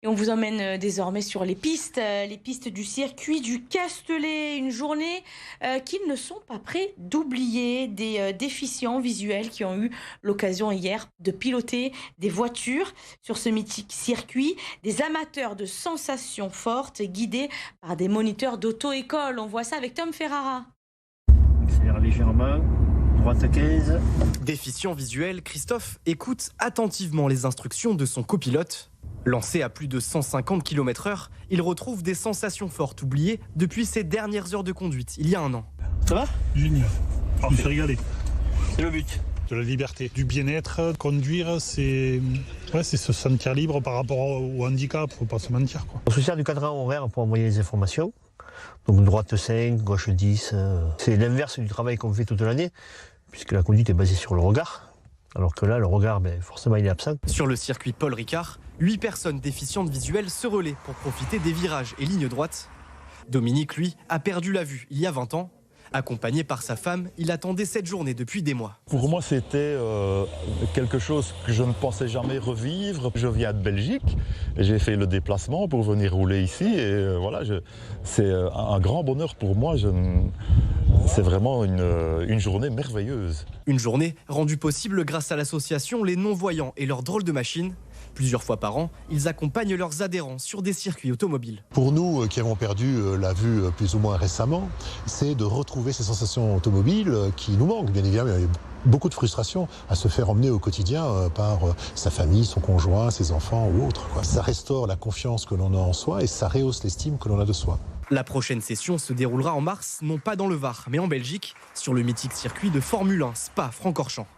Et on vous emmène désormais sur les pistes du circuit du Castellet. Une journée qu'ils ne sont pas prêts d'oublier. Des déficients visuels qui ont eu l'occasion hier de piloter des voitures sur ce mythique circuit. Des amateurs de sensations fortes guidés par des moniteurs d'auto-école. On voit ça avec Tom Ferrara. Accélère légèrement, droite 15. Déficient visuel, Christophe écoute attentivement les instructions de son copilote. Lancé à plus de 150 km/h, il retrouve des sensations fortes oubliées depuis ses dernières heures de conduite, il y a un an. Ça va? Génial. Je me fais régaler. C'est le but. De la liberté, du bien-être, conduire, c'est se sentir libre par rapport au handicap, faut pas se mentir, quoi. On se sert du cadran horaire pour envoyer les informations. Donc droite 5, gauche 10. C'est l'inverse du travail qu'on fait toute l'année, puisque la conduite est basée sur le regard. Alors que là, le regard, forcément, il est absent. Sur le circuit Paul Ricard, 8 personnes déficientes visuelles se relaient pour profiter des virages et lignes droites. Dominique, lui, a perdu la vue il y a 20 ans. Accompagné par sa femme, il attendait cette journée depuis des mois. Pour moi, c'était quelque chose que je ne pensais jamais revivre. Je viens de Belgique, j'ai fait le déplacement pour venir rouler ici et voilà, c'est un grand bonheur pour moi. C'est vraiment une journée merveilleuse. Une journée rendue possible grâce à l'association Les Non-Voyants et leurs drôles de machines. Plusieurs fois par an, ils accompagnent leurs adhérents sur des circuits automobiles. Pour nous qui avons perdu la vue plus ou moins récemment, c'est de retrouver ces sensations automobiles qui nous manquent. Bien évidemment, il y a beaucoup de frustration à se faire emmener au quotidien par sa famille, son conjoint, ses enfants ou autres, quoi. Ça restaure la confiance que l'on a en soi et ça rehausse l'estime que l'on a de soi. La prochaine session se déroulera en mars, non pas dans le Var, mais en Belgique, sur le mythique circuit de Formule 1 Spa-Francorchamps.